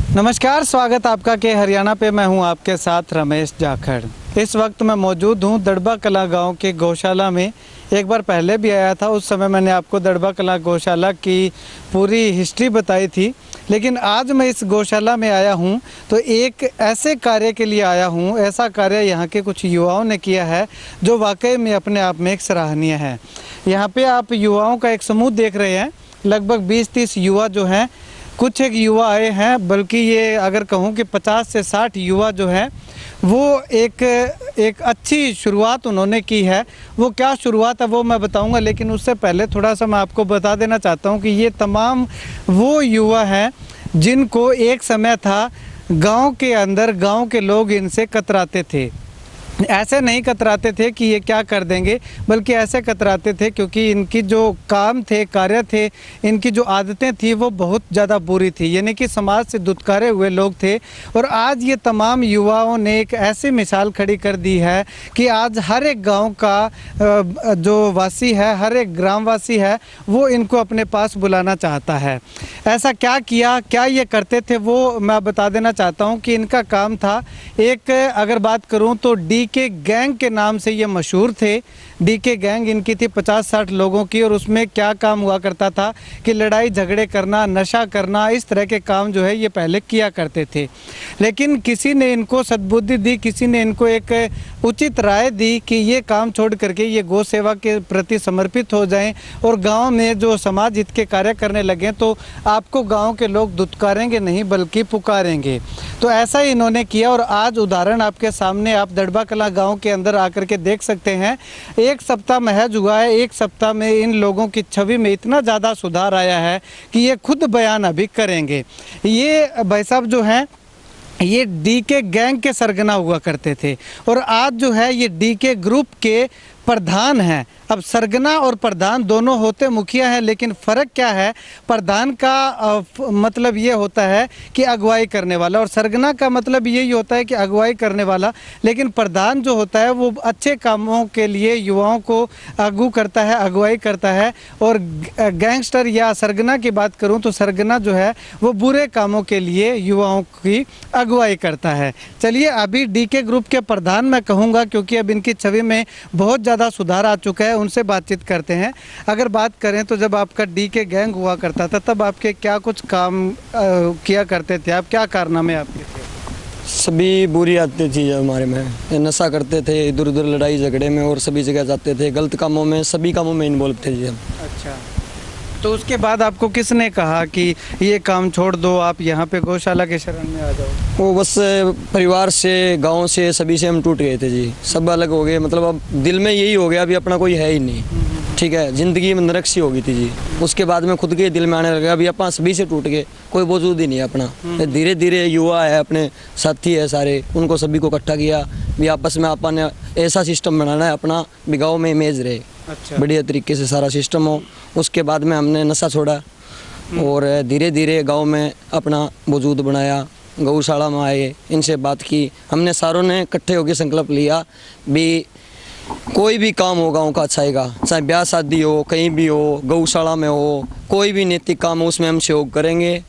नमस्कार, स्वागत आपका के हरियाणा पे। मैं हूं आपके साथ रमेश जाखड़। इस वक्त मैं मौजूद हूं दड़बा कला गांव के गौशाला में। एक बार पहले भी आया था, उस समय मैंने आपको दड़बा कला गौशाला की पूरी हिस्ट्री बताई थी। लेकिन आज मैं इस गौशाला में आया हूं तो एक ऐसे कार्य के लिए आया हूं, ऐसा कार्य यहां के कुछ युवाओं ने किया है जो वाकई में अपने आप में एक सराहनीय है। यहाँ पे आप युवाओं का एक समूह देख रहे हैं, लगभग 20-30 युवा जो हैं। कुछ एक युवा आए हैं, बल्कि ये अगर कहूँ कि 50 से 60 युवा जो हैं वो एक अच्छी शुरुआत उन्होंने की है। वो क्या शुरुआत है वो मैं बताऊंगा, लेकिन उससे पहले थोड़ा सा मैं आपको बता देना चाहता हूं कि ये तमाम वो युवा हैं जिनको एक समय था गांव के अंदर गांव के लोग इनसे कतराते थे। ऐसे नहीं कतराते थे कि ये क्या कर देंगे, बल्कि ऐसे कतराते थे क्योंकि इनकी जो काम थे, कार्य थे, इनकी जो आदतें थी वो बहुत ज़्यादा बुरी थी, यानी कि समाज से दुत्कारे हुए लोग थे। और आज ये तमाम युवाओं ने एक ऐसी मिसाल खड़ी कर दी है कि आज हर एक गांव का जो वासी है, हर एक ग्रामवासी है, वो इनको अपने पास बुलाना चाहता है। ऐसा क्या किया, क्या ये करते थे, वो मैं बता देना चाहता हूँ कि इनका काम था एक, अगर बात करूँ तो डीके गैंग के नाम से ये मशहूर थे। डीके गैंग इनकी थी 50-60 लोगों की, और उसमें क्या काम हुआ करता था कि लड़ाई झगड़े करना, नशा करना, इस तरह के काम जो है ये पहले किया करते थे। लेकिन किसी ने इनको सद्बुद्धि दी, किसी ने इनको एक उचित राय दी कि ये काम छोड़ करके ये गौ सेवा के प्रति समर्पित हो जाएं और गांव में जो समाज हित के कार्य करने लगें तो आपको गांव के लोग दुत्कारेंगे नहीं बल्कि पुकारेंगे। तो ऐसा ही इन्होंने किया और आज उदाहरण आपके सामने आप दड़बा कला गांव के अंदर आकर के देख सकते हैं। एक सप्ताह महज हुआ है, एक सप्ताह में इन लोगों की छवि में इतना ज़्यादा सुधार आया है कि ये खुद बयान अभी करेंगे। ये भाई साहब जो हैं ये डीके गैंग के सरगना हुआ करते थे और आज जो है ये डीके ग्रुप के प्रधान हैं। अब सरगना और प्रधान दोनों होते मुखिया हैं, लेकिन फ़र्क क्या है, प्रधान का मतलब ये होता है कि अगुवाई करने वाला, और सरगना का मतलब यही होता है कि अगुवाई करने वाला। लेकिन प्रधान जो होता है वो अच्छे कामों के लिए युवाओं को आगू करता है, अगुवाई करता है। और गैंगस्टर या सरगना की बात करूं तो सरगना जो है वो बुरे कामों के लिए युवाओं की अगुवाई करता है। चलिए अभी डीके ग्रुप के प्रधान मैं कहूँगा, क्योंकि अब इनकी छवि में बहुत ज़्यादा सुधार आ चुका है, उनसे बातचीत करते हैं। अगर बात करें तो जब आपका डीके गैंग हुआ करता था तब आपके क्या कुछ काम किया करते थे आप, क्या कारनामे आपके थे? सभी बुरी आदतें थी हमारे में, नशा करते थे, इधर उधर लड़ाई झगड़े में और सभी जगह जाते थे, गलत कामों में, सभी कामों में इन्वॉल्व थे जी हम। अच्छा, तो उसके बाद आपको किसने कहा कि ये काम छोड़ दो, आप यहाँ पे गौशाला के शरण में आ जाओ? वो बस परिवार से, गांव से, सभी से हम टूट गए थे जी, सब अलग हो गए। मतलब अब दिल में यही हो गया अभी अपना कोई है ही नहीं, ठीक है, ज़िंदगी में नरक सी हो गई थी जी। उसके बाद में खुद के दिल में आने लगा अभी अपन सभी से टूट गए, कोई वजूद ही नहीं है अपना। धीरे धीरे युवा है, अपने साथी है सारे, उनको सभी को इकट्ठा किया भी आपस में अपन ऐसा सिस्टम बनाना है अपना भी गाँव में इमेज रहे। अच्छा, बढ़िया तरीके से सारा सिस्टम हो। उसके बाद में हमने नशा छोड़ा और धीरे धीरे गांव में अपना वजूद बनाया, गौशाला में आए, इनसे बात की, हमने सारों ने इकट्ठे होकर संकल्प लिया भी कोई भी काम हो गांव का अच्छा आएगा, चाहे ब्याह शादी हो, कहीं भी हो, गौशाला में हो, कोई भी नैतिक काम हो उसमें हम सहयोग करेंगे।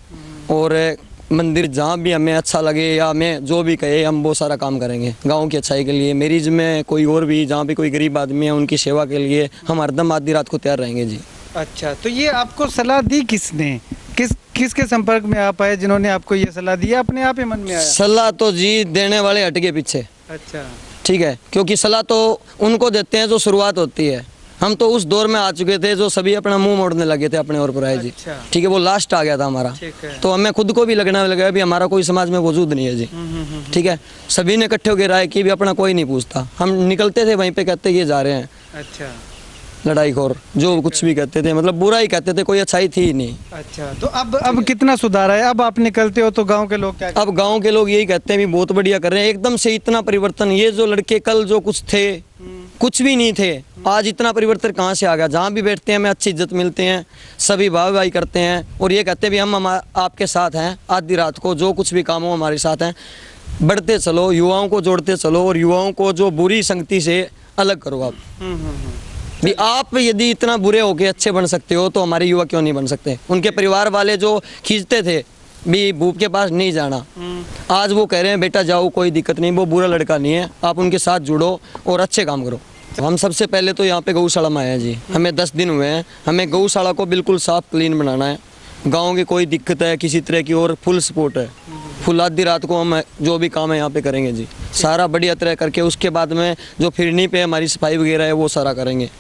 और मंदिर जहाँ भी हमें अच्छा लगे या हमें जो भी कहे हम वो सारा काम करेंगे गांव की अच्छाई के लिए। मेरी में कोई और भी जहाँ भी कोई गरीब आदमी है उनकी सेवा के लिए हम हरदम आधी रात को तैयार रहेंगे जी। अच्छा, तो ये आपको सलाह दी किसने, किसके संपर्क में आप आए जिन्होंने आपको ये सलाह दी, अपने आप ही मन में आया? सलाह तो जी देने वाले हट के पीछे। अच्छा, ठीक है, क्योंकि सलाह तो उनको देते हैं जो शुरुआत होती है। हम तो उस दौर में आ चुके थे जो सभी अपना मुंह मोड़ने लगे थे अपने और पर आए जी। अच्छा, ठीक है, वो लास्ट आ गया था हमारा, तो हमें खुद को भी लगना लगा भी हमारा कोई समाज में वजूद नहीं है जी। ठीक है, सभी ने इकट्ठे होकर राय की भी अपना कोई नहीं पूछता। हम निकलते थे वहीं पे कहते ये जा रहे हैं। अच्छा, लड़ाई खोर जो कुछ भी कहते थे, मतलब बुरा ही कहते थे, कोई अच्छाई थी ही नहीं। अच्छा, तो अब कितना सुधार है? अब आप निकलते हो तो गांव के लोग क्या? अब गांव के लोग यही कहते हैं भी बहुत बढ़िया कर रहे हैं, एकदम से इतना परिवर्तन। ये जो लड़के कल जो कुछ थे, कुछ भी नहीं थे, आज इतना परिवर्तन कहाँ से आ गया? जहाँ भी बैठते हैं हमें अच्छी इज्जत मिलते हैं, सभी भाई भाई करते हैं और ये कहते हैं भी हम आपके साथ हैं, आधी रात को जो कुछ भी काम हो हमारे साथ हैं। बढ़ते चलो, युवाओं को जोड़ते चलो और युवाओं को जो बुरी संगति से अलग करो आप। भी आप यदि इतना बुरे होके अच्छे बन सकते हो तो हमारे युवा क्यों नहीं बन सकते? उनके परिवार वाले जो खींचते थे भी भूप के पास नहीं जाना। आज वो कह रहे हैं बेटा जाओ, कोई दिक्कत नहीं, वो बुरा लड़का नहीं है, आप उनके साथ जुड़ो और अच्छे काम करो। हम सबसे पहले तो यहाँ पे गौशाला में आए हैं जी, हमें 10 दिन हुए हैं। हमें गौशाला को बिल्कुल साफ क्लीन बनाना है। गांव की कोई दिक्कत है किसी तरह की, और फुल सपोर्ट है, फुल आधी रात को हम जो भी काम है यहाँ पे करेंगे जी, सारा बढ़िया तरह करके। उसके बाद में जो फिरनी पे हमारी सफाई वगैरह है वो सारा करेंगे।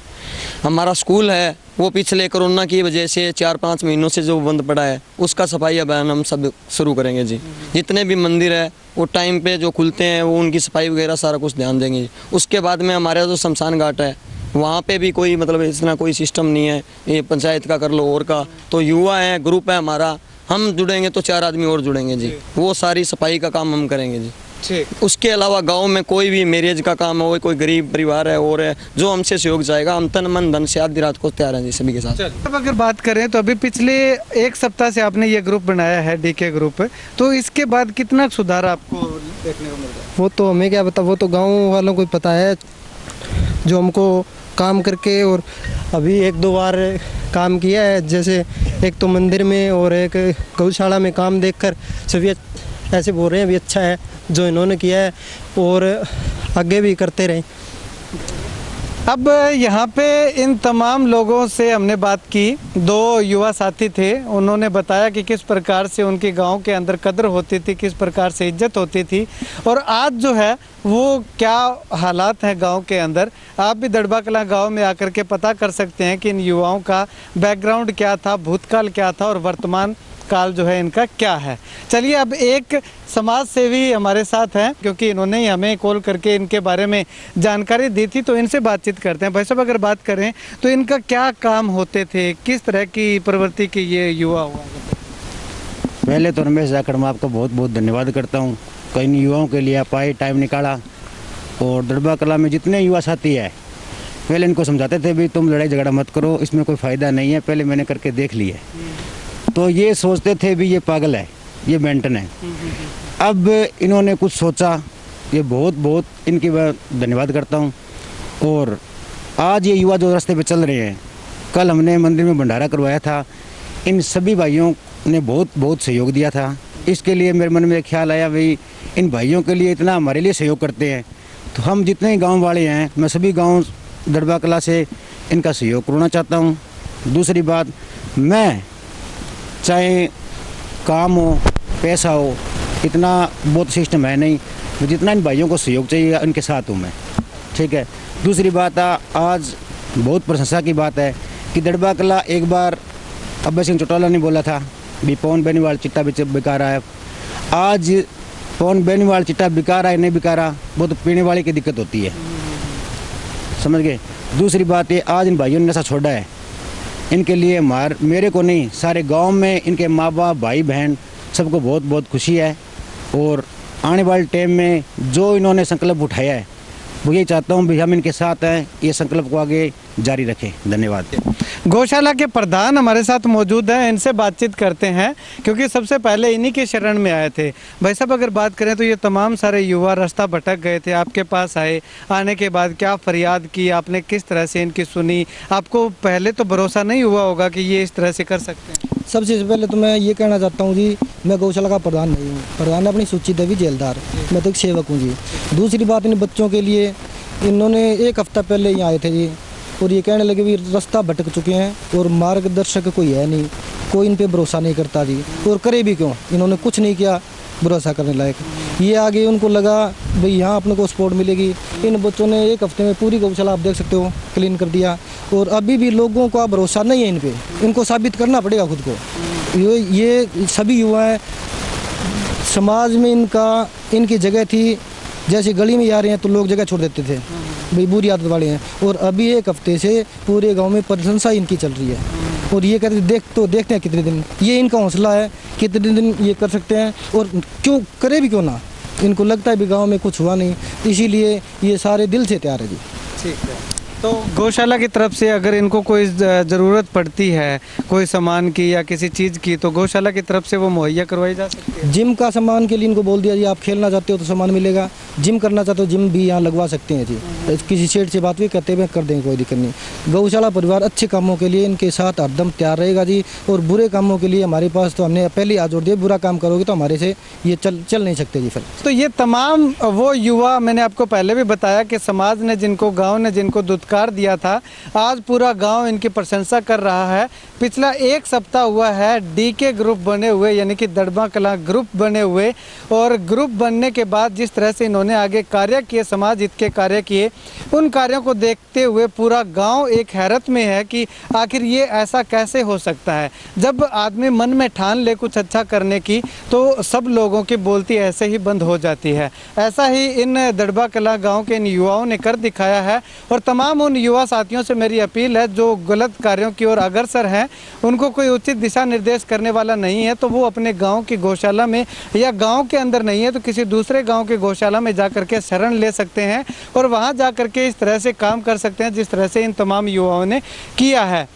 हमारा स्कूल है वो पिछले कोरोना की वजह से 4-5 महीनों से जो बंद पड़ा है, उसका सफाई अभियान हम सब शुरू करेंगे जी। जितने भी मंदिर है वो टाइम पे जो खुलते हैं वो उनकी सफाई वगैरह सारा कुछ ध्यान देंगे। उसके बाद में हमारा जो शमशान घाट है वहाँ पे भी कोई मतलब इतना कोई सिस्टम नहीं है, ये पंचायत का कर लो और का, तो युवा है, ग्रुप है हमारा, हम जुड़ेंगे तो 4 आदमी और जुड़ेंगे जी, वो सारी सफाई का काम हम करेंगे जी। ठीक। उसके अलावा गांव में कोई भी मैरिज का काम हो, कोई गरीब परिवार है और है, जो हमसे सहयोग चाहेगा, हम तन मन धन से आधी रात को तैयार हैं जी सभी के साथ। अब अगर बात करें तो अभी पिछले 1 सप्ताह से आपने ये ग्रुप बनाया है, डीके ग्रुप, तो इसके बाद कितना सुधार आपको देखने को मिल रहा है? वो तो हमें क्या पता, वो तो गाँव वालों को पता है, जो हमको काम करके और अभी 1-2 बार काम किया है, जैसे एक तो मंदिर में और एक गौशाला में काम देखकर सभी ऐसे बोल रहे हैं भी अच्छा है जो इन्होंने किया है, और आगे भी करते रहें। अब यहाँ पे इन तमाम लोगों से हमने बात की, 2 युवा साथी थे, उन्होंने बताया कि किस प्रकार से उनके गांव के अंदर कदर होती थी, किस प्रकार से इज्जत होती थी, और आज जो है वो क्या हालात हैं गांव के अंदर। आप भी दड़बा कलां गांव में आकर के पता कर सकते हैं कि इन युवाओं का बैकग्राउंड क्या था, भूतकाल क्या था और वर्तमान काल जो है इनका क्या है। चलिए अब एक समाज सेवी हमारे साथ हैं, क्योंकि इन्होंने ही हमें कॉल करके इनके बारे में जानकारी दी थी, तो इनसे बातचीत करते हैं। भाई साहब अगर बात करें तो इनका क्या काम होते थे, किस तरह की प्रवृत्ति की ये युवा हुआ? पहले तो रमेश जाखड़ मैं आपका बहुत बहुत धन्यवाद करता हूँ, कई युवाओं के लिए आप आए, टाइम निकाला। और दड़बा कला में जितने युवा साथी है, पहले इनको समझाते थे भी तुम लड़ाई झगड़ा मत करो, इसमें कोई फ़ायदा नहीं है, पहले मैंने करके देख लिया। तो ये सोचते थे भी ये पागल है, ये मेंटन है। अब इन्होंने कुछ सोचा, ये बहुत बहुत इनकी मैं धन्यवाद करता हूँ। और आज ये युवा जो रास्ते पे चल रहे हैं, कल हमने मंदिर में भंडारा करवाया था, इन सभी भाइयों ने बहुत बहुत सहयोग दिया था। इसके लिए मेरे मन में ख्याल आया भाई इन भाइयों के लिए इतना हमारे लिए सहयोग करते हैं, तो हम जितने गाँव वाले हैं, मैं सभी गाँव दड़बा कला से इनका सहयोग करना चाहता हूँ। दूसरी बात, मैं चाहे काम हो पैसा हो, इतना बहुत सिस्टम है नहीं, जितना इन भाइयों को सहयोग चाहिए उनके साथ हूँ मैं, ठीक है। दूसरी बात आज बहुत प्रशंसा की बात है कि दड़बा कला एक बार अब्बे सिंह चौटाला ने बोला था भी पवन बेनीवाल चिट्टा बिका रहा है। आज पवन बेनीवाल चिट्टा बिका रहा है नहीं बिका रहा, वो तो पीने वाले की दिक्कत होती है, समझ गए। दूसरी बात ये आज इन भाइयों ने नशा छोड़ा है, इनके लिए मेरे को नहीं सारे गांव में इनके माँ बाप भाई बहन सबको बहुत बहुत खुशी है। और आने वाले टाइम में जो इन्होंने संकल्प उठाया है, वो यही चाहता हूँ भी हम इनके साथ हैं, ये संकल्प को आगे जारी रखें। धन्यवाद। गौशाला के प्रधान हमारे साथ मौजूद हैं, इनसे बातचीत करते हैं, क्योंकि सबसे पहले इन्हीं के शरण में आए थे। भाई साहब अगर बात करें तो ये तमाम सारे युवा रास्ता भटक गए थे, आपके पास आए, आने के बाद क्या फरियाद की आपने, किस तरह से इनकी सुनी? आपको पहले तो भरोसा नहीं हुआ होगा कि ये इस तरह से कर सकते हैं। सबसे पहले तो मैं ये कहना चाहता हूँ जी, मैं गौशाला का प्रधान नहीं हूँ, प्रधान अपनी सूची देवी जेलदार, मैं तो एक सेवक हूँ जी। दूसरी बात, इन बच्चों के लिए इन्होंने 1 हफ्ता पहले यहाँ आए थे जी, और ये कहने लगे भी रास्ता भटक चुके हैं और मार्गदर्शक कोई है नहीं, कोई इन पे भरोसा नहीं करता जी, और करे भी क्यों, इन्होंने कुछ नहीं किया भरोसा करने लायक। ये आगे उनको लगा भाई यहाँ अपने को सपोर्ट मिलेगी, इन बच्चों ने 1 हफ्ते में पूरी गौशाला आप देख सकते हो क्लीन कर दिया, और अभी भी लोगों का भरोसा नहीं है इन पे, इनको साबित करना पड़ेगा खुद को। ये सभी युवा हैं, समाज में इनकी जगह थी, जैसे गली में आ रहे हैं तो लोग जगह छोड़ देते थे भाई बुरी आदत वाले हैं, और अभी 1 हफ्ते से पूरे गांव में प्रशंसा इनकी चल रही है। और ये कहते देखते हैं कितने दिन, ये इनका हौसला है, कितने दिन ये कर सकते हैं, और क्यों करे भी क्यों ना, इनको लगता है भी गांव में कुछ हुआ नहीं, इसीलिए ये सारे दिल से तैयार है जी। ठीक है, तो गौशाला की तरफ से अगर इनको कोई ज़रूरत पड़ती है कोई सामान की या किसी चीज़ की, तो गौशाला की तरफ से वो मुहैया करवाई जा सकती है। जिम का सामान के लिए इनको बोल दिया जी, आप खेलना चाहते हो तो सामान मिलेगा, जिम करना चाहते हो जिम भी यहाँ लगवा सकते हैं जी। किसी सेठ से बात भी करते हुए कर देंगे, कोई दिक्कत नहीं। गौशाला परिवार अच्छे कामों के लिए इनके साथ हरदम तैयार रहेगा जी, और बुरे कामों के लिए हमारे पास तो हमने पहले हाथ जोड़ दिया, बुरा काम करोगे तो हमारे से ये चल नहीं सकते जी। फिर तो ये तमाम वो युवा, मैंने आपको पहले भी बताया कि समाज ने जिनको, गांव ने जिनको दुत्कार दिया था, आज पूरा गांव इनकी प्रशंसा कर रहा है। पिछला एक सप्ताह हुआ है डीके ग्रुप बने हुए, यानी कि दड़बा कला ग्रुप बने हुए, और ग्रुप बनने के बाद जिस तरह से इन्होंने आगे कार्य किए, समाज हित के कार्य किए, उन कार्यों को देखते हुए पूरा गांव एक हैरत में है कि आखिर ये ऐसा कैसे हो सकता है। जब आदमी मन में ठान ले कुछ अच्छा करने की, तो सब लोगों की बोलती ऐसे ही बंद हो जाती है। ऐसा ही इन दड़बा कला गांव के इन युवाओं ने कर दिखाया है। और तमाम उन युवा साथियों से मेरी अपील है जो गलत कार्यों की ओर अग्रसर हैं, उनको कोई उचित दिशा निर्देश करने वाला नहीं है तो वो अपने गांव की गौशाला में, या गांव के अंदर नहीं है तो किसी दूसरे गांव के गौशाला में जाकर के शरण ले सकते हैं और वहां जाकर के इस तरह से काम कर सकते हैं जिस तरह से इन तमाम युवाओं ने किया है।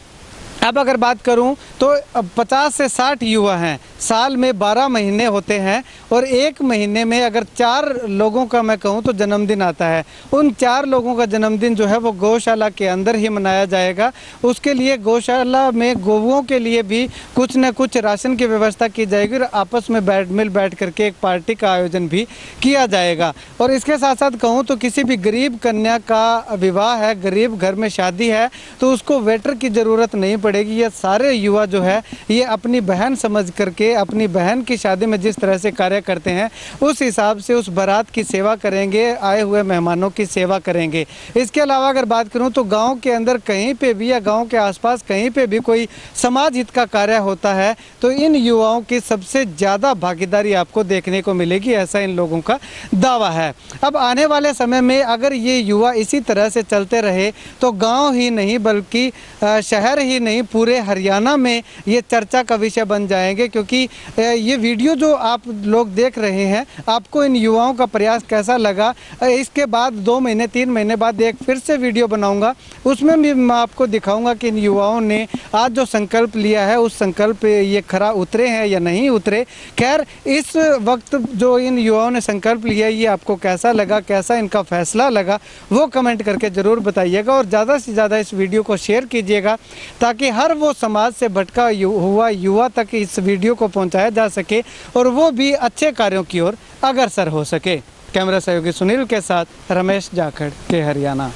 अब अगर बात करूं तो 50 से 60 युवा हैं, साल में 12 महीने होते हैं, और एक महीने में अगर 4 लोगों का मैं कहूं तो जन्मदिन आता है। उन 4 लोगों का जन्मदिन जो है वो गौशाला के अंदर ही मनाया जाएगा। उसके लिए गौशाला में गौओं के लिए भी कुछ न कुछ राशन की व्यवस्था की जाएगी, और आपस में मिल बैठ करके एक पार्टी का आयोजन भी किया जाएगा। और इसके साथ साथ कहूँ तो किसी भी गरीब कन्या का विवाह है, गरीब घर में शादी है, तो उसको वेटर की ज़रूरत नहीं पड़ेगी। ये सारे युवा जो है ये अपनी बहन समझ करके, अपनी बहन की शादी में जिस तरह से कार्य करते हैं उस हिसाब से उस बारात की सेवा करेंगे, आए हुए मेहमानों की सेवा करेंगे। इसके अलावा अगर बात करूं तो गांव के अंदर कहीं पे भी या गांव के आसपास कहीं पे भी कोई समाज हित का कार्य होता है तो इन युवाओं की सबसे ज़्यादा भागीदारी आपको देखने को मिलेगी, ऐसा इन लोगों का दावा है। अब आने वाले समय में अगर ये युवा इसी तरह से चलते रहे तो गाँव ही नहीं बल्कि शहर ही नहीं पूरे हरियाणा में ये चर्चा का विषय बन जाएंगे। क्योंकि ये वीडियो जो आप लोग देख रहे हैं, आपको इन युवाओं का प्रयास कैसा लगा, इसके बाद 2 महीने 3 महीने बाद एक फिर से वीडियो बनाऊंगा, उसमें भी मैं आपको दिखाऊंगा कि इन युवाओं ने आज जो संकल्प लिया है उस संकल्प पे ये खरा उतरे हैं या नहीं उतरे। खैर, इस वक्त जो इन युवाओं ने संकल्प लिया ये आपको कैसा लगा, कैसा इनका फैसला लगा, वो कमेंट करके ज़रूर बताइएगा। और ज़्यादा से ज़्यादा इस वीडियो को शेयर कीजिएगा ताकि हर वो समाज से भटका हुआ युवा तक इस वीडियो को पहुंचाया जा सके और वो भी अच्छे कार्यों की ओर अग्रसर हो सके। कैमरा सहयोगी सुनील के साथ रमेश जाखड़ के हरियाणा।